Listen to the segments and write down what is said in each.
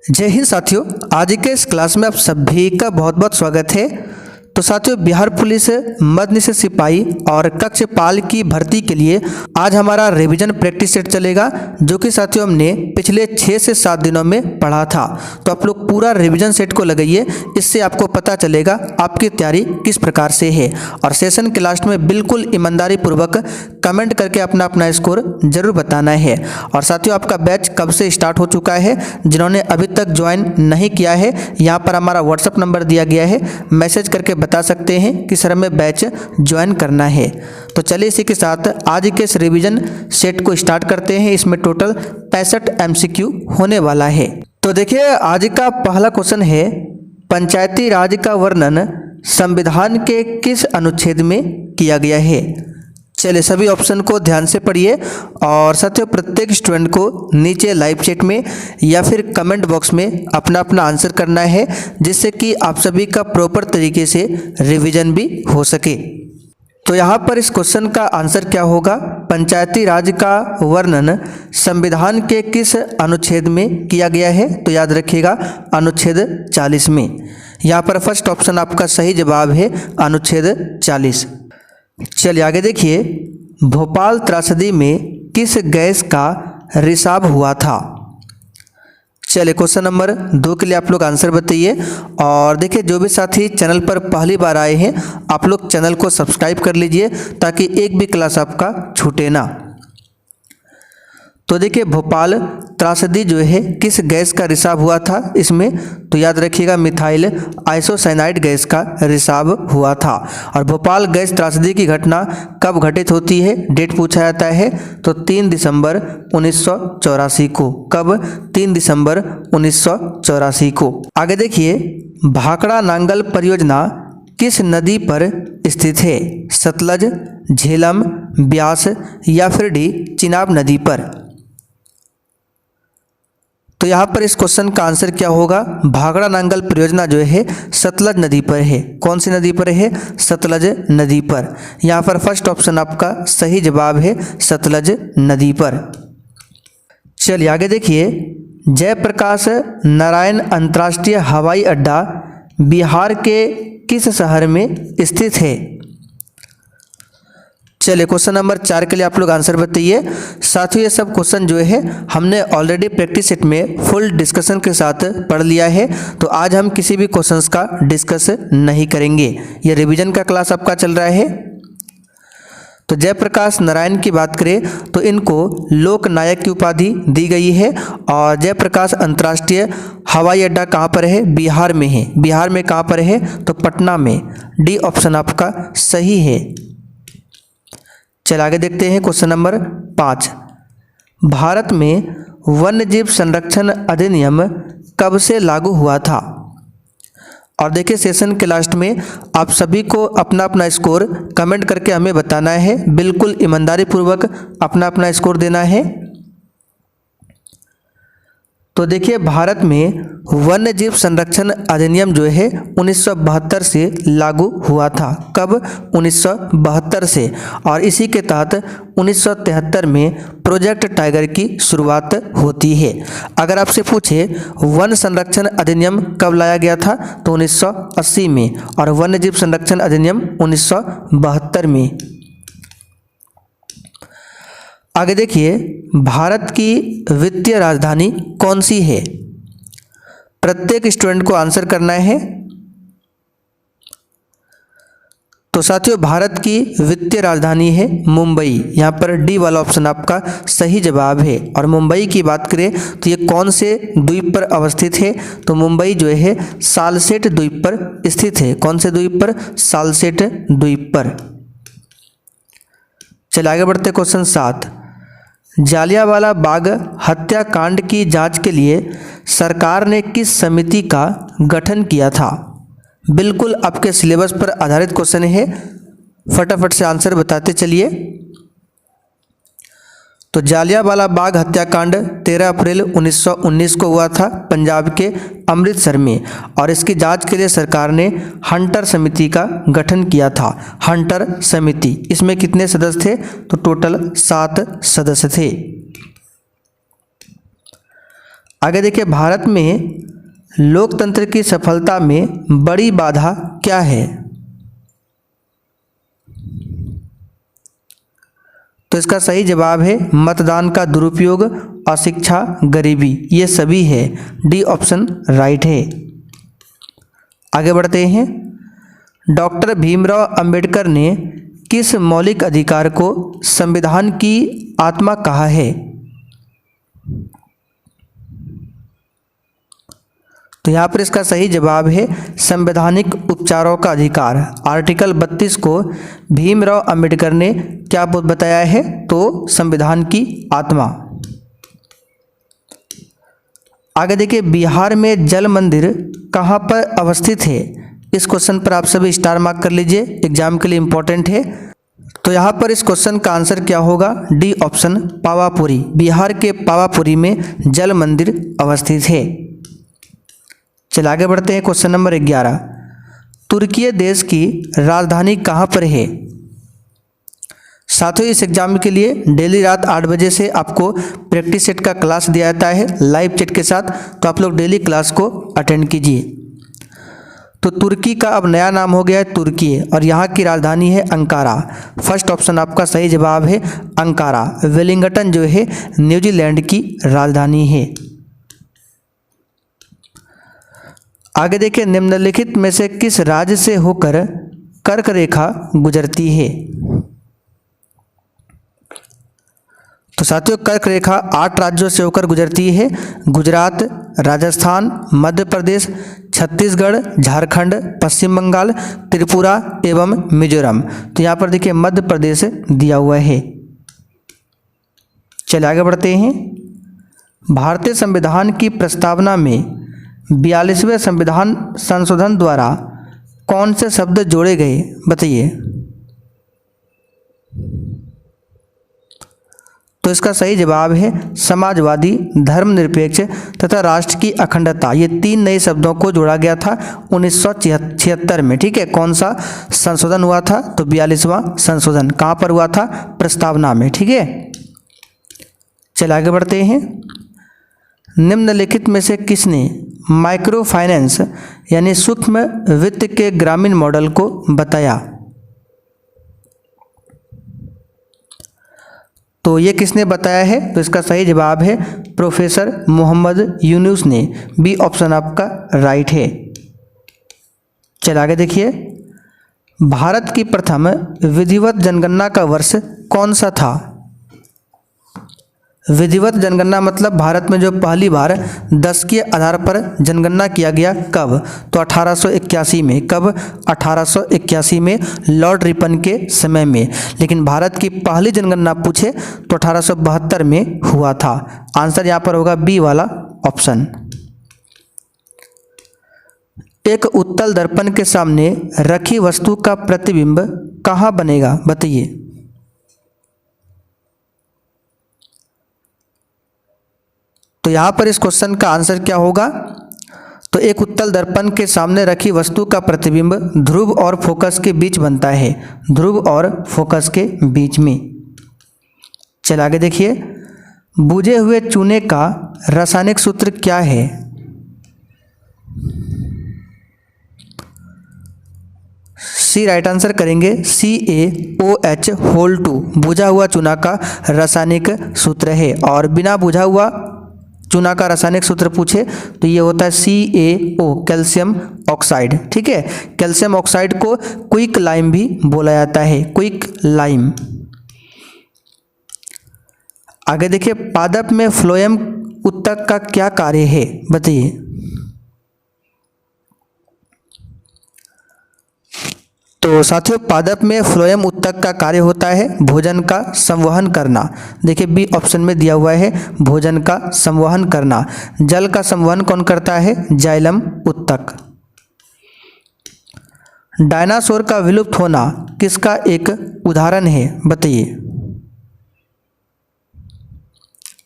जय हिंद साथियों, आज के इस क्लास में आप सभी का बहुत बहुत स्वागत है। तो साथियों, बिहार पुलिस मध्य निषेध सिपाही और कक्षपाल की भर्ती के लिए आज हमारा रिवीजन प्रैक्टिस सेट चलेगा, जो कि साथियों हमने पिछले 6 से 7 दिनों में पढ़ा था। तो आप लोग पूरा रिवीजन सेट को लगाइए, इससे आपको पता चलेगा आपकी तैयारी किस प्रकार से है। और सेशन के लास्ट में बिल्कुल ईमानदारी पूर्वक कमेंट करके अपना अपना स्कोर जरूर बताना है। और साथियों, आपका बैच कब से स्टार्ट हो चुका है, जिन्होंने अभी तक ज्वाइन नहीं किया है, यहाँ पर हमारा व्हाट्सअप नंबर दिया गया है, मैसेज करके बता सकते हैं कि सर हमें बैच ज्वाइन करना है। तो चलिए इसी के साथ आज के इस रिवीजन सेट को स्टार्ट करते हैं। इसमें टोटल 65 MCQ होने वाला है। तो देखिए, आज का पहला क्वेश्चन है, पंचायती राज का वर्णन संविधान के किस अनुच्छेद में किया गया है। चलिए सभी ऑप्शन को ध्यान से पढ़िए और साथियों प्रत्येक स्टूडेंट को नीचे लाइव चैट में या फिर कमेंट बॉक्स में अपना अपना आंसर करना है, जिससे कि आप सभी का प्रॉपर तरीके से रिवीजन भी हो सके। तो यहाँ पर इस क्वेश्चन का आंसर क्या होगा, पंचायती राज का वर्णन संविधान के किस अनुच्छेद में किया गया है। तो याद रखिएगा अनुच्छेद 40 में। यहाँ पर फर्स्ट ऑप्शन आपका सही जवाब है अनुच्छेद 40। चलिए आगे देखिए, भोपाल त्रासदी में किस गैस का रिसाव हुआ था। चलिए क्वेश्चन नंबर 2 के लिए आप लोग आंसर बताइए। और देखिए, जो भी साथी चैनल पर पहली बार आए हैं, आप लोग चैनल को सब्सक्राइब कर लीजिए ताकि एक भी क्लास आपका छूटे ना। तो देखिए, भोपाल त्रासदी जो है किस गैस का रिसाव हुआ था इसमें, तो याद रखिएगा मिथाइल आइसोसाइनाइड गैस का रिसाव हुआ था। और भोपाल गैस त्रासदी की घटना कब घटित होती है, डेट पूछा जाता है, तो 3 दिसंबर 1984 को। कब? 3 दिसंबर 1984 को। आगे देखिए, भाखड़ा नांगल परियोजना किस नदी पर स्थित है, सतलज, झेलम, ब्यास या फिर डी चिनाब नदी पर। तो यहाँ पर इस क्वेश्चन का आंसर क्या होगा, भाखड़ा नांगल परियोजना जो है सतलज नदी पर है। कौन सी नदी पर है? सतलज नदी पर। यहाँ पर फर्स्ट ऑप्शन आपका सही जवाब है सतलज नदी पर। चलिए आगे देखिए, जयप्रकाश नारायण अंतर्राष्ट्रीय हवाई अड्डा बिहार के किस शहर में स्थित है। चलिए क्वेश्चन नंबर 4 के लिए आप लोग आंसर बताइए। साथियों, ये सब क्वेश्चन जो है हमने ऑलरेडी प्रैक्टिस सेट में फुल डिस्कशन के साथ पढ़ लिया है, तो आज हम किसी भी क्वेश्चंस का डिस्कस नहीं करेंगे। ये रिवीजन का क्लास आपका चल रहा है। तो जयप्रकाश नारायण की बात करें तो इनको लोक नायक की उपाधि दी गई है। और जयप्रकाश अंतर्राष्ट्रीय हवाई अड्डा कहाँ पर है? बिहार में है। बिहार में कहाँ पर है? तो पटना में। डी ऑप्शन आपका सही है। चल आगे देखते हैं क्वेश्चन नंबर 5। भारत में वन्यजीव संरक्षण अधिनियम कब से लागू हुआ था। और देखिए, सेशन के लास्ट में आप सभी को अपना अपना स्कोर कमेंट करके हमें बताना है, बिल्कुल ईमानदारी पूर्वक अपना अपना स्कोर देना है। तो देखिए, भारत में वन्यजीव संरक्षण अधिनियम जो है 1972 से लागू हुआ था। कब? 1972 से। और इसी के तहत 1973 में प्रोजेक्ट टाइगर की शुरुआत होती है। अगर आपसे पूछे वन संरक्षण अधिनियम कब लाया गया था, तो 1980 में। और वन्यजीव संरक्षण अधिनियम 1972 में। आगे देखिए, भारत की वित्तीय राजधानी कौन सी है। प्रत्येक स्टूडेंट को आंसर करना है। तो साथियों, भारत की वित्तीय राजधानी है मुंबई। यहाँ पर डी वाला ऑप्शन आपका सही जवाब है। और मुंबई की बात करें तो ये कौन से द्वीप पर अवस्थित है, तो मुंबई जो है सालसेट द्वीप पर स्थित है। कौन से द्वीप पर? सालसेट द्वीप पर। चलिए आगे बढ़ते क्वेश्चन 7। जालियांवाला बाग हत्याकांड की जांच के लिए सरकार ने किस समिति का गठन किया था। बिल्कुल आपके सिलेबस पर आधारित क्वेश्चन है, फटाफट से आंसर बताते चलिए। तो जालियांवाला बाग हत्याकांड 13 अप्रैल 1919 को हुआ था पंजाब के अमृतसर में। और इसकी जांच के लिए सरकार ने हंटर समिति का गठन किया था। हंटर समिति, इसमें कितने सदस्य थे, तो टोटल 7 सदस्य थे। आगे देखिए, भारत में लोकतंत्र की सफलता में बड़ी बाधा क्या है? तो इसका सही जवाब है मतदान का दुरुपयोग, अशिक्षा, गरीबी, ये सभी है। डी ऑप्शन राइट है। आगे बढ़ते हैं। डॉक्टर भीमराव अंबेडकर ने किस मौलिक अधिकार को संविधान की आत्मा कहा है? तो यहाँ पर इसका सही जवाब है संवैधानिक उपचारों का अधिकार। आर्टिकल 32 को भीमराव अंबेडकर ने क्या बताया है? तो संविधान की आत्मा। आगे देखिए, बिहार में जल मंदिर कहाँ पर अवस्थित है? इस क्वेश्चन पर आप सभी स्टार मार्क कर लीजिए, एग्जाम के लिए इंपॉर्टेंट है। तो यहाँ पर इस क्वेश्चन का आंसर क्या होगा? D option Pawapuri. बिहार के पावापुरी में जल मंदिर अवस्थित है। चलिए आगे बढ़ते हैं। क्वेश्चन नंबर 11, तुर्की देश की राजधानी कहाँ पर है? साथियों, इस एग्जाम के लिए डेली रात 8 बजे से आपको प्रैक्टिस सेट का क्लास दिया जाता है लाइव चैट के साथ, तो आप लोग डेली क्लास को अटेंड कीजिए। तो तुर्की का अब नया नाम हो गया है तुर्की, और यहाँ की राजधानी है अंकारा। फर्स्ट ऑप्शन आपका सही जवाब है अंकारा। वेलिंगटन जो है न्यूजीलैंड की राजधानी है। आगे देखिए, निम्नलिखित में से किस राज्य से होकर कर्क रेखा गुजरती है? तो साथियों, कर्क रेखा 8 राज्यों से होकर गुजरती है। गुजरात, राजस्थान, मध्य प्रदेश, छत्तीसगढ़, झारखंड, पश्चिम बंगाल, त्रिपुरा एवं मिजोरम। तो यहाँ पर देखिए मध्य प्रदेश दिया हुआ है। चलिए आगे बढ़ते हैं। भारतीय संविधान की प्रस्तावना में 42वें संविधान संशोधन द्वारा कौन से शब्द जोड़े गए? बताइए। तो इसका सही जवाब है समाजवादी, धर्मनिरपेक्ष तथा राष्ट्र की अखंडता। ये 3 नए शब्दों को जोड़ा गया था 1976 में। ठीक है, कौन सा संशोधन हुआ था? तो 42वां संशोधन। कहाँ पर हुआ था? प्रस्तावना में। ठीक है, चलिए आगे बढ़ते हैं। निम्नलिखित में से किसने माइक्रो फाइनेंस यानी सूक्ष्म वित्त के ग्रामीण मॉडल को बताया? तो ये किसने बताया है? तो इसका सही जवाब है प्रोफेसर मोहम्मद यूनुस ने। बी ऑप्शन आपका राइट है। चलिए आगे देखिए, भारत की प्रथम विधिवत जनगणना का वर्ष कौन सा था? विधिवत जनगणना मतलब भारत में जो पहली बार 10 के आधार पर जनगणना किया गया, कब? तो 1881 में। कब? 1881 में, लॉर्ड रिपन के समय में। लेकिन भारत की पहली जनगणना पूछे तो 1872 में हुआ था। आंसर यहाँ पर होगा बी वाला ऑप्शन। एक उत्तल दर्पण के सामने रखी वस्तु का प्रतिबिंब कहाँ बनेगा? बताइए। तो यहाँ पर इस क्वेश्चन का आंसर क्या होगा? तो एक उत्तल दर्पण के सामने रखी वस्तु का प्रतिबिंब ध्रुव और फोकस के बीच बनता है। ध्रुव और फोकस के बीच में। चलिए आगे देखिए, बुझे हुए चूने का रासायनिक सूत्र क्या है? सी राइट आंसर करेंगे CaOH2। बुझा हुआ चूना का रासायनिक सूत्र है। और बिना बुझा हुआ चूना का रासायनिक सूत्र पूछे तो ये होता है CaO, कैल्शियम ऑक्साइड। ठीक है, कैल्शियम ऑक्साइड को क्विक लाइम भी बोला जाता है, क्विक लाइम। आगे देखिए, पादप में फ्लोएम उत्तक का क्या कार्य है? बताइए। तो साथियों, पादप में फ्लोएम उत्तक का कार्य होता है भोजन का संवहन करना। देखिए बी ऑप्शन में दिया हुआ है भोजन का संवहन करना। जल का संवहन कौन करता है? जाइलम उत्तक। डायनासोर का विलुप्त होना किसका एक उदाहरण है? बताइए।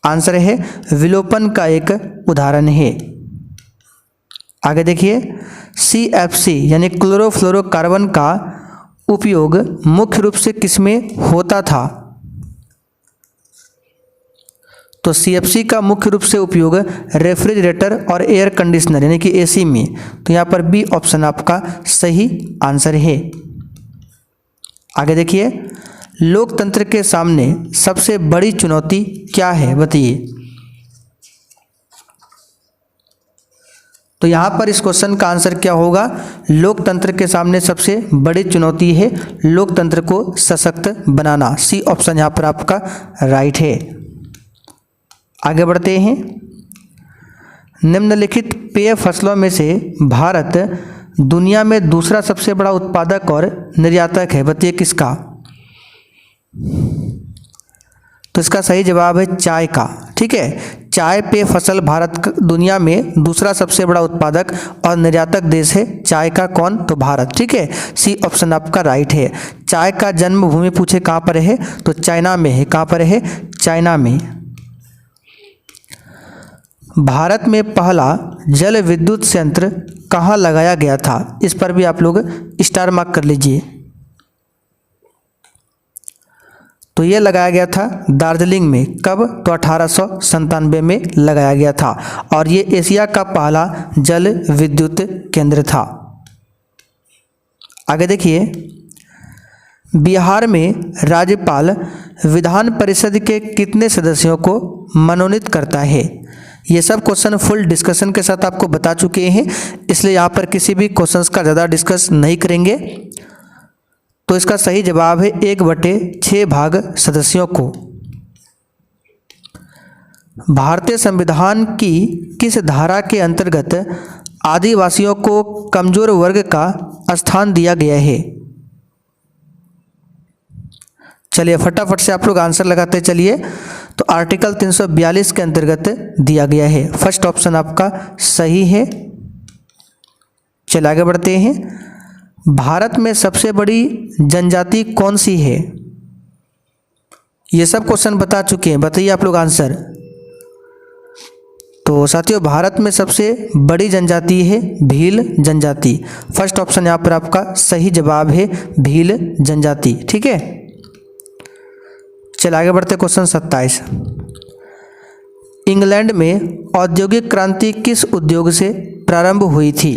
आंसर है विलोपन का एक उदाहरण है। आगे देखिए, CFC यानी क्लोरोफ्लोरोकार्बन का उपयोग मुख्य रूप से किसमें होता था? तो सीएफसी का मुख्य रूप से उपयोग रेफ्रिजरेटर और एयर कंडीशनर यानी कि एसी में, तो यहाँ पर बी ऑप्शन आपका सही आंसर है। आगे देखिए, लोकतंत्र के सामने सबसे बड़ी चुनौती क्या है, बताइए। तो यहाँ पर इस क्वेश्चन का आंसर क्या होगा, लोकतंत्र के सामने सबसे बड़ी चुनौती है लोकतंत्र को सशक्त बनाना। सी ऑप्शन यहाँ पर आपका राइट है। आगे बढ़ते हैं, निम्नलिखित पेय फसलों में से भारत दुनिया में दूसरा सबसे बड़ा उत्पादक और निर्यातक है, बताइए किसका। तो इसका सही जवाब है चाय का। ठीक है, चाय पेय फसल भारत दुनिया में दूसरा सबसे बड़ा उत्पादक और निर्यातक देश है। चाय का कौन, तो भारत। ठीक है, सी ऑप्शन आपका राइट है। चाय का जन्मभूमि पूछे कहाँ पर है, तो चाइना में है। कहाँ पर है, चाइना में। भारत में पहला जल विद्युत संयंत्र कहाँ लगाया गया था, इस पर भी आप लोग स्टार मार्क कर लीजिए। तो ये लगाया गया था दार्जिलिंग में। कब, तो 1897 में लगाया गया था और ये एशिया का पहला जल विद्युत केंद्र था। आगे देखिए, बिहार में राज्यपाल विधान परिषद के कितने सदस्यों को मनोनीत करता है। ये सब क्वेश्चन फुल डिस्कशन के साथ आपको बता चुके हैं, इसलिए यहाँ पर किसी भी क्वेश्चंस का ज़्यादा डिस्कस नहीं करेंगे। तो इसका सही जवाब है 1/6 भाग सदस्यों को। भारतीय संविधान की किस धारा के अंतर्गत आदिवासियों को कमजोर वर्ग का स्थान दिया गया है। चलिए फटाफट से आप लोग आंसर लगाते चलिए। तो आर्टिकल 342 के अंतर्गत दिया गया है। फर्स्ट ऑप्शन आपका सही है। चलिए आगे बढ़ते हैं, भारत में सबसे बड़ी जनजाति कौन सी है। ये सब क्वेश्चन बता चुके हैं, बताइए आप लोग आंसर। तो साथियों, भारत में सबसे बड़ी जनजाति है भील जनजाति। फर्स्ट ऑप्शन यहाँ पर आपका सही जवाब है, भील जनजाति। ठीक है, चलिए आगे बढ़ते क्वेश्चन 27। इंग्लैंड में औद्योगिक क्रांति किस उद्योग से प्रारंभ हुई थी।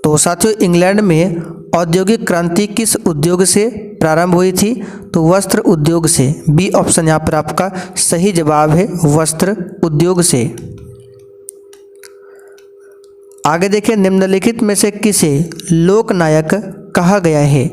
तो साथियों, इंग्लैंड में औद्योगिक क्रांति किस उद्योग से प्रारंभ हुई थी, तो वस्त्र उद्योग से। बी ऑप्शन यहाँ पर आपका सही जवाब है, वस्त्र उद्योग से। आगे देखिए, निम्नलिखित में से किसे लोकनायक कहा गया है।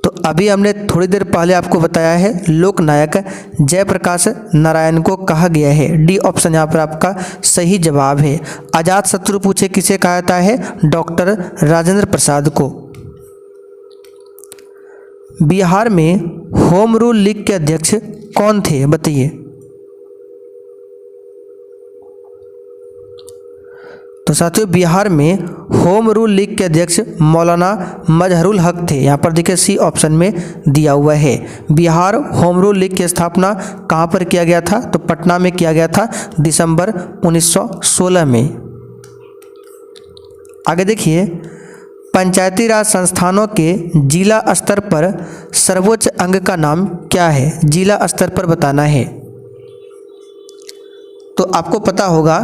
तो अभी हमने थोड़ी देर पहले आपको बताया है, लोकनायक जयप्रकाश नारायण को कहा गया है। डी ऑप्शन यहाँ पर आपका सही जवाब है। अजातशत्रु पूछे किसे कहा जाता है, डॉक्टर राजेंद्र प्रसाद को। बिहार में होम रूल लीग के अध्यक्ष कौन थे, बताइए। तो साथियों, बिहार में होम रूल लीग के अध्यक्ष मौलाना मजहरुल हक थे। यहाँ पर देखिए सी ऑप्शन में दिया हुआ है। बिहार होम रूल लीग की स्थापना कहाँ पर किया गया था, तो पटना में किया गया था दिसंबर 1916 में। आगे देखिए, पंचायती राज संस्थानों के जिला स्तर पर सर्वोच्च अंग का नाम क्या है, जिला स्तर पर बताना है। तो आपको पता होगा,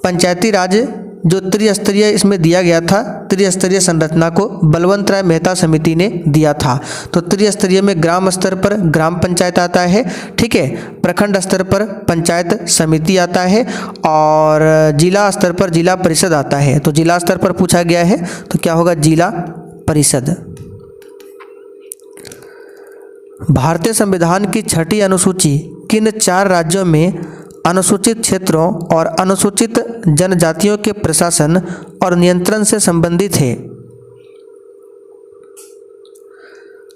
पंचायती राज जो त्रिस्तरीय इसमें दिया गया था, त्रिस्तरीय संरचना को बलवंत राय मेहता समिति ने दिया था। तो त्रिस्तरीय में ग्राम स्तर पर ग्राम पंचायत आता है, ठीक है, प्रखंड स्तर पर पंचायत समिति आता है और जिला स्तर पर जिला परिषद आता है। तो जिला स्तर पर पूछा गया है, तो क्या होगा, जिला परिषद। भारतीय संविधान की 6ठी अनुसूची किन 4 राज्यों में अनुसूचित क्षेत्रों और अनुसूचित जनजातियों के प्रशासन और नियंत्रण से संबंधित है।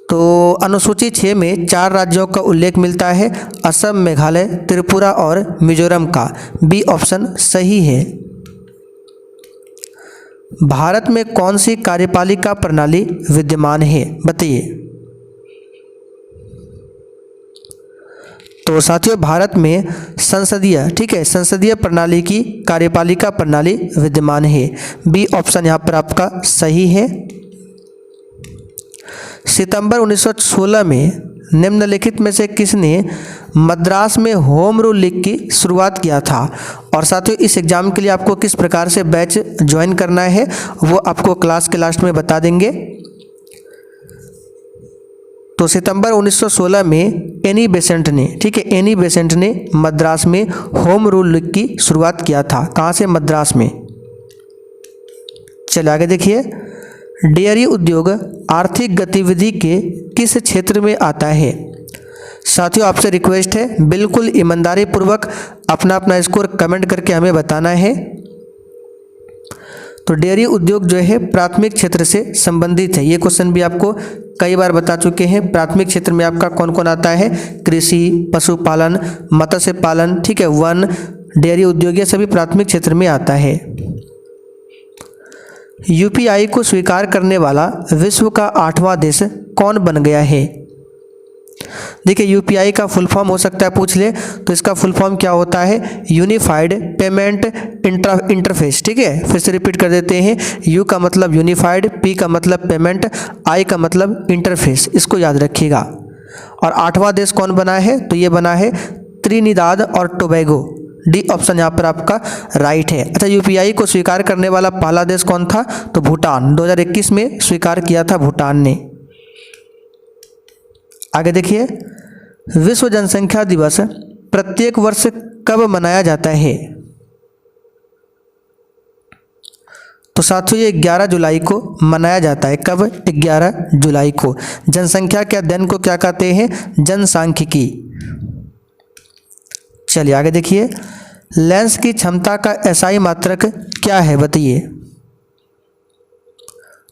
तो अनुसूची 6 में 4 राज्यों का उल्लेख मिलता है, असम, मेघालय, त्रिपुरा और मिजोरम का। बी ऑप्शन सही है। भारत में कौन सी कार्यपालिका प्रणाली विद्यमान है, बताइए। तो साथियों, भारत में संसदीय, ठीक है, संसदीय प्रणाली की कार्यपालिका प्रणाली विद्यमान है। बी ऑप्शन यहाँ पर आपका सही है। सितंबर 1916 में निम्नलिखित में से किसने मद्रास में होम रूल लीग की शुरुआत किया था। और साथियों इस एग्ज़ाम के लिए आपको किस प्रकार से बैच ज्वाइन करना है वो आपको क्लास के लास्ट में बता देंगे। तो सितंबर 1916 में एनी बेसेंट ने, ठीक है, एनी बेसेंट ने मद्रास में होम रूल लीग की शुरुआत किया था। कहाँ से? मद्रास में। चलिए आगे देखिए। डेयरी उद्योग आर्थिक गतिविधि के किस क्षेत्र में आता है? साथियों आपसे रिक्वेस्ट है बिल्कुल ईमानदारी पूर्वक अपना अपना स्कोर कमेंट करके हमें बताना है। तो डेयरी उद्योग जो है प्राथमिक क्षेत्र से संबंधित है। ये क्वेश्चन भी आपको कई बार बता चुके हैं। प्राथमिक क्षेत्र में आपका कौन कौन आता है? कृषि, पशुपालन, मत्स्य पालन, ठीक है, वन, डेयरी उद्योग, ये सभी प्राथमिक क्षेत्र में आता है। यूपीआई को स्वीकार करने वाला विश्व का 8वां देश कौन बन गया है? देखिए यूपीआई का फुल फॉर्म हो सकता है पूछ ले, तो इसका फुल फॉर्म क्या होता है? Unified payment interface. ठीक है, फिर से रिपीट कर देते हैं। यू का मतलब यूनिफाइड, पी का मतलब पेमेंट, आई का मतलब इंटरफेस, इसको याद रखिएगा। और 8वां देश कौन बना है? तो ये बना है त्रिनिदाद और टोबैगो। डी ऑप्शन यहाँ पर आपका राइट है। अच्छा, यूपीआई को स्वीकार करने वाला पहला देश कौन था? तो भूटान। 2021 में स्वीकार किया था भूटान ने। आगे देखिए, विश्व जनसंख्या दिवस प्रत्येक वर्ष कब मनाया जाता है? तो साथियों ये 11 जुलाई को मनाया जाता है। कब? 11 जुलाई को। जनसंख्या के अध्ययन को क्या कहते हैं? जनसांख्यिकी। चलिए आगे देखिए। लेंस की क्षमता का एसआई मात्रक क्या है बताइए?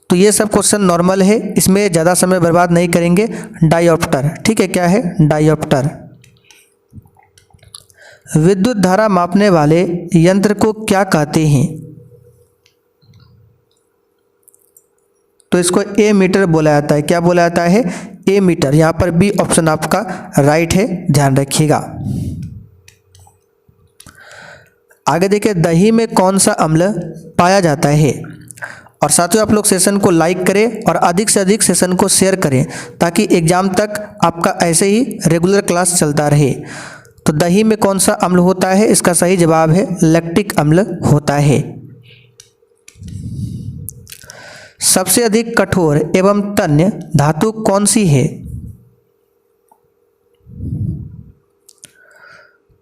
तो ये सब क्वेश्चन नॉर्मल है, इसमें ज़्यादा समय बर्बाद नहीं करेंगे। डायोप्टर, ठीक है, क्या है? डायोप्टर। विद्युत धारा मापने वाले यंत्र को क्या कहते हैं? तो इसको ए मीटर बोला जाता है। क्या बोला जाता है? ए मीटर। यहाँ पर बी ऑप्शन आपका राइट है, ध्यान रखिएगा। आगे देखिए, दही में कौन सा अम्ल पाया जाता है? और साथियों आप लोग सेशन को लाइक करें और अधिक से अधिक सेशन को शेयर करें ताकि एग्जाम तक आपका ऐसे ही रेगुलर क्लास चलता रहे। तो दही में कौन सा अम्ल होता है? इसका सही जवाब है लैक्टिक अम्ल होता है। सबसे अधिक कठोर एवं तन्य धातु कौन सी है?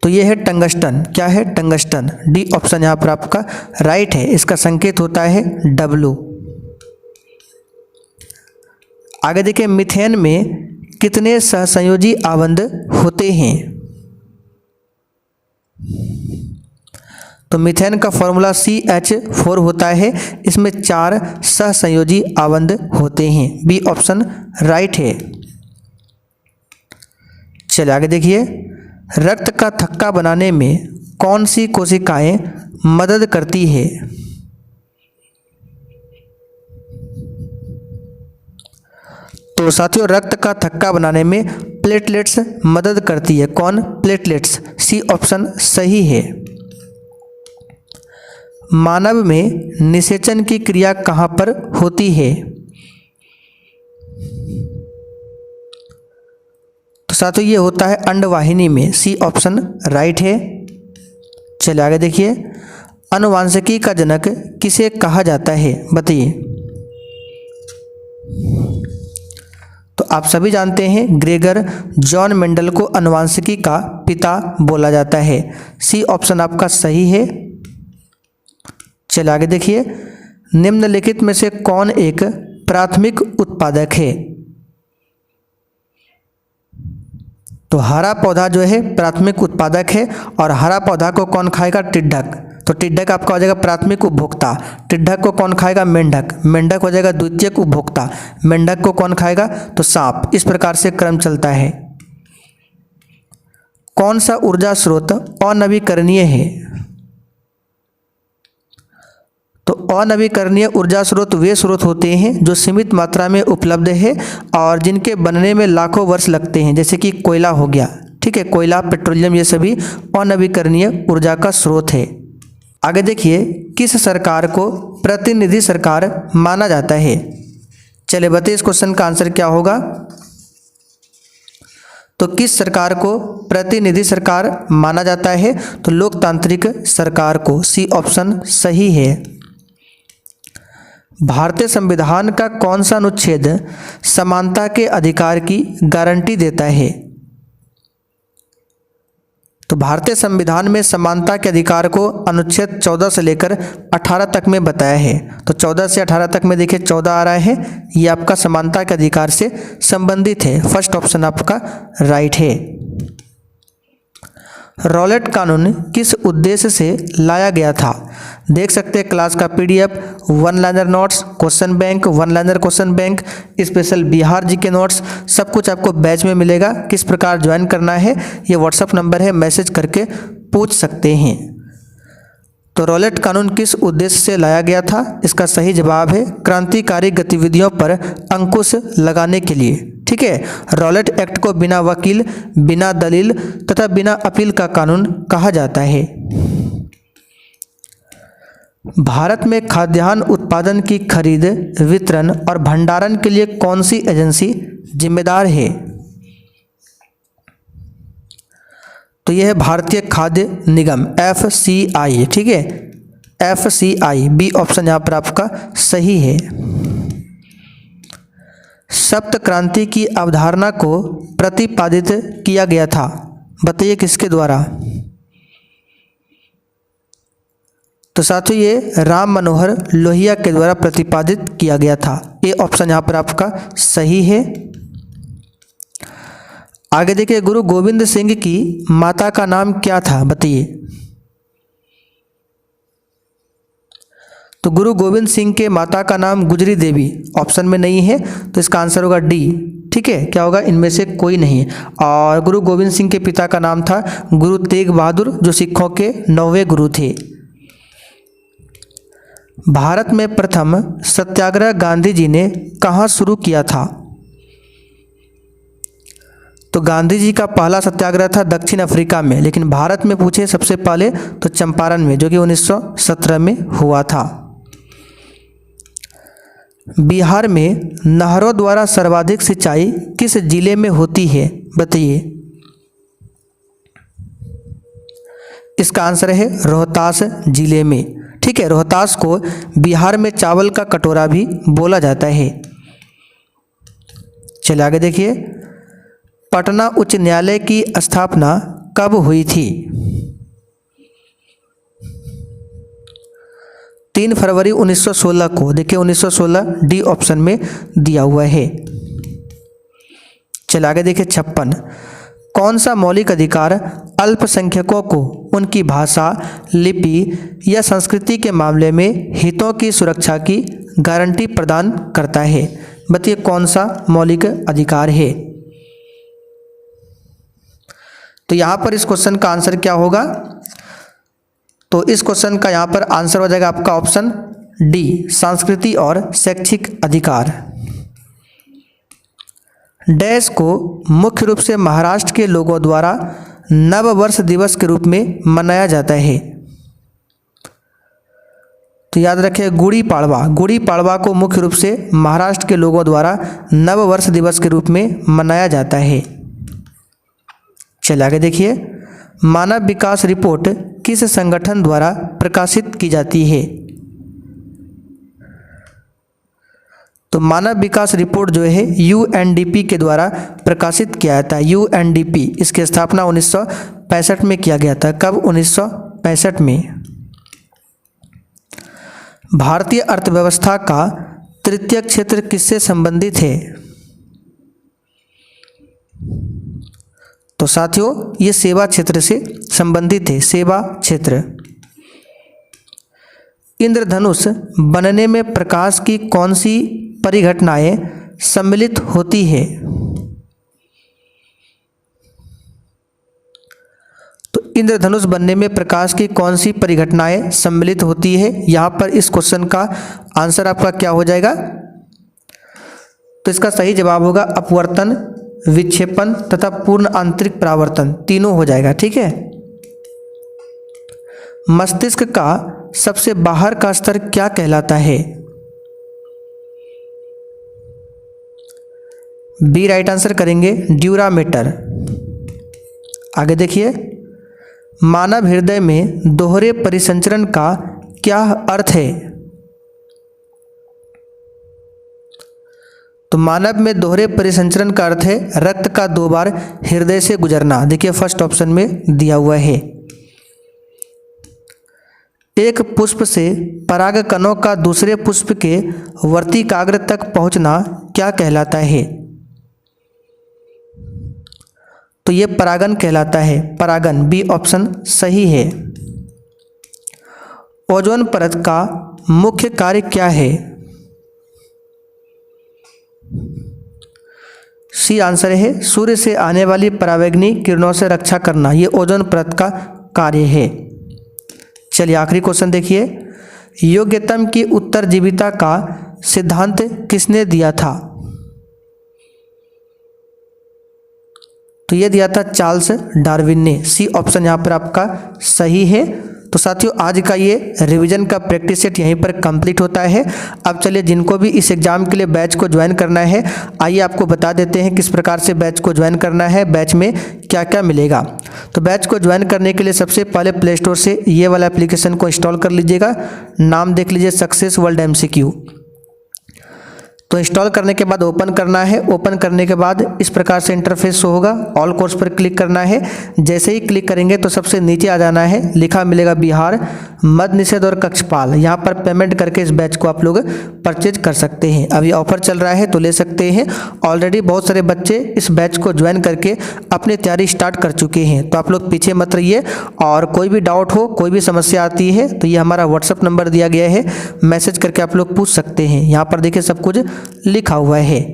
तो ये है टंगस्टन। क्या है? टंगस्टन। डी ऑप्शन यहाँ पर आपका राइट है। इसका संकेत होता है W। आगे देखिए, मीथेन में कितने सहसंयोजी आबंध होते हैं? तो मीथेन का फॉर्मूला CH4 होता है। इसमें 4 सहसंयोजी आबंध होते हैं। बी ऑप्शन राइट है। चलिए आगे देखिए, रक्त का थक्का बनाने में कौन सी कोशिकाएं मदद करती है? तो साथियों रक्त का थक्का बनाने में प्लेटलेट्स मदद करती है। कौन? प्लेटलेट्स। सी ऑप्शन सही है। मानव में निषेचन की क्रिया कहाँ पर होती है? तो साथियों ये होता है अंडवाहिनी में। सी ऑप्शन राइट है। चलिए आगे देखिए, अनुवांशिकी का जनक किसे कहा जाता है बताइए? तो आप सभी जानते हैं ग्रेगर जॉन मेंडल को अनुवांशिकी का पिता बोला जाता है। सी ऑप्शन आपका सही है। चलिए आगे देखिए, निम्नलिखित में से कौन एक प्राथमिक उत्पादक है? तो हरा पौधा जो है प्राथमिक उत्पादक है। और हरा पौधा को कौन खाएगा? टिड्डक। तो टिड्डक आपका हो जाएगा प्राथमिक उपभोक्ता। टिड्डक को कौन खाएगा? मेंढक। मेंढक हो जाएगा द्वितीयक उपभोक्ता। मेंढक को कौन खाएगा? तो सांप। इस प्रकार से क्रम चलता है। कौन सा ऊर्जा स्रोत अनवीकरणीय है? तो अनवीकरणीय ऊर्जा स्रोत वे स्रोत होते हैं जो सीमित मात्रा में उपलब्ध है और जिनके बनने में लाखों वर्ष लगते हैं, जैसे कि कोयला हो गया। ठीक है, कोयला, पेट्रोलियम, ये सभी अनवीकरणीय ऊर्जा का स्रोत है। आगे देखिए, किस सरकार को प्रतिनिधि सरकार माना जाता है? चलिए बताइए इस क्वेश्चन का आंसर क्या होगा। तो किस सरकार को प्रतिनिधि सरकार माना जाता है? तो लोकतांत्रिक सरकार को, सी ऑप्शन सही है। भारतीय संविधान का कौन सा अनुच्छेद समानता के अधिकार की गारंटी देता है? तो भारतीय संविधान में समानता के अधिकार को अनुच्छेद 14 से लेकर 18 तक में बताया है। तो 14 से 18 तक में देखिए 14 आ रहा है, ये आपका समानता के अधिकार से संबंधित है। फर्स्ट ऑप्शन आपका राइट है। रॉलेट कानून किस उद्देश्य से लाया गया था? देख सकते हैं क्लास का PDF, one liner notes, question bank, one liner question bank, special Bihar G K notes, सब कुछ आपको बैच में मिलेगा। किस प्रकार ज्वाइन करना है ये व्हाट्सअप नंबर है, मैसेज करके पूछ सकते हैं। तो रॉलेट कानून किस उद्देश्य से लाया गया था? इसका सही जवाब है क्रांतिकारी गतिविधियों पर अंकुश लगाने के लिए। ठीक है, रॉलेट एक्ट को बिना वकील, बिना दलील तथा बिना अपील का कानून कहा जाता है। भारत में खाद्यान्न उत्पादन की खरीद, वितरण और भंडारण के लिए कौन सी एजेंसी जिम्मेदार है? तो यह है भारतीय खाद्य निगम, FCI। ठीक है, FCI, बी ऑप्शन यहाँ पर आपका सही है। सप्त क्रांति की अवधारणा को प्रतिपादित किया गया था, बताइए किसके द्वारा? तो साथियों ये राम मनोहर लोहिया के द्वारा प्रतिपादित किया गया था। ए ऑप्शन यहाँ पर आपका सही है। आगे देखिए, गुरु गोविंद सिंह की माता का नाम क्या था, बताइए। तो गुरु गोविंद सिंह के माता का नाम गुजरी देवी, ऑप्शन में नहीं है, तो इसका आंसर होगा डी। ठीक है, क्या होगा, इनमें से कोई नहीं। और गुरु गोविंद सिंह के पिता का नाम था गुरु तेग बहादुर, जो सिखों के 9वें गुरु थे। भारत में प्रथम सत्याग्रह गांधी जी ने कहाँ शुरू किया था? तो गांधी जी का पहला सत्याग्रह था दक्षिण अफ्रीका में, लेकिन भारत में पूछे सबसे पहले तो चंपारण में, जो कि 1917 में हुआ था। बिहार में नहरों द्वारा सर्वाधिक सिंचाई किस जिले में होती है, बताइए। इसका आंसर है रोहतास जिले में। ठीक है, रोहतास को बिहार में चावल का कटोरा भी बोला जाता है। चलिए आगे देखिए, पटना उच्च न्यायालय की स्थापना कब हुई थी? 3 फरवरी 1916 को। देखिए 1916 डी ऑप्शन में दिया हुआ है। चलिए आगे देखिए 56, कौन सा मौलिक अधिकार अल्पसंख्यकों को उनकी भाषा, लिपि या संस्कृति के मामले में हितों की सुरक्षा की गारंटी प्रदान करता है? बताइए कौन सा मौलिक अधिकार है। तो यहाँ पर इस क्वेश्चन का आंसर क्या होगा? तो इस क्वेश्चन का यहाँ पर आंसर हो जाएगा आपका ऑप्शन डी, सांस्कृतिक और शैक्षिक अधिकार। डैश को मुख्य रूप से महाराष्ट्र के लोगों द्वारा नव वर्ष दिवस के रूप में मनाया जाता है। तो याद रखें गुड़ी पाड़वा, गुड़ी पाड़वा को मुख्य रूप से महाराष्ट्र के लोगों द्वारा नव वर्ष दिवस के रूप में मनाया जाता है। चलिए आगे देखिए, मानव विकास रिपोर्ट किस संगठन द्वारा प्रकाशित की जाती है? तो मानव विकास रिपोर्ट जो है UNDP के द्वारा प्रकाशित किया जाता है। UNDP, इसकी स्थापना 1965 में किया गया था। कब? 1965 में। भारतीय अर्थव्यवस्था का तृतीय क्षेत्र किससे संबंधित है? तो साथियों ये सेवा क्षेत्र से संबंधित है, सेवा क्षेत्र। इंद्रधनुष बनने में प्रकाश की कौन सी परिघटनाएं सम्मिलित होती है? तो इंद्रधनुष बनने में प्रकाश की कौन सी परिघटनाएं सम्मिलित होती है? यहाँ पर इस क्वेश्चन का आंसर आपका क्या हो जाएगा? तो इसका सही जवाब होगा अपवर्तन, विक्षेपण तथा पूर्ण आंतरिक परावर्तन, तीनों हो जाएगा। ठीक है। मस्तिष्क का सबसे बाहर का स्तर क्या कहलाता है? बी राइट आंसर करेंगे ड्यूरामीटर। आगे देखिए, मानव हृदय में दोहरे परिसंचरण का क्या अर्थ है? तो मानव में दोहरे परिसंचरण का अर्थ है रक्त का 2 बार हृदय से गुजरना। देखिए फर्स्ट ऑप्शन में दिया हुआ है। एक पुष्प से परागकणों का दूसरे पुष्प के वर्तिकाग्र तक पहुंचना क्या कहलाता है? तो ये परागन कहलाता है, परागन, बी ऑप्शन सही है। ओजोन परत का मुख्य कार्य क्या है? सी आंसर है सूर्य से आने वाली परावैंगनी किरणों से रक्षा करना, ये ओजोन परत का कार्य है। चलिए आखिरी क्वेश्चन देखिए, योग्यतम की उत्तरजीविता का सिद्धांत किसने दिया था? तो ये दिया था चार्ल्स डार्विन ने। सी ऑप्शन यहाँ पर आपका सही है। तो साथियों आज का ये रिवीजन का प्रैक्टिस सेट यहीं पर कंप्लीट होता है। अब चलिए जिनको भी इस एग्ज़ाम के लिए बैच को ज्वाइन करना है, आइए आपको बता देते हैं किस प्रकार से बैच को ज्वाइन करना है, बैच में क्या क्या मिलेगा। तो बैच को ज्वाइन करने के लिए सबसे पहले प्ले स्टोर से ये वाला एप्लीकेशन को इंस्टॉल कर लीजिएगा। नाम देख लीजिए सक्सेस वर्ल्ड MCQ। तो इंस्टॉल करने के बाद ओपन करना है। ओपन करने के बाद इस प्रकार से इंटरफेस शो होगा। ऑल कोर्स पर क्लिक करना है। जैसे ही क्लिक करेंगे तो सबसे नीचे आ जाना है, लिखा मिलेगा बिहार मद्य निषेध और कक्षपाल। यहाँ पर पेमेंट करके इस बैच को आप लोग परचेज कर सकते हैं। अभी ऑफर चल रहा है तो ले सकते हैं। ऑलरेडी बहुत सारे बच्चे इस बैच को ज्वाइन करके अपनी तैयारी स्टार्ट कर चुके हैं। तो आप लोग पीछे मत रहिए, और कोई भी डाउट हो, कोई भी समस्या आती है तो ये हमारा व्हाट्सअप नंबर दिया गया है, मैसेज करके आप लोग पूछ सकते हैं। यहाँ पर देखिए सब कुछ लिखा हुआ है।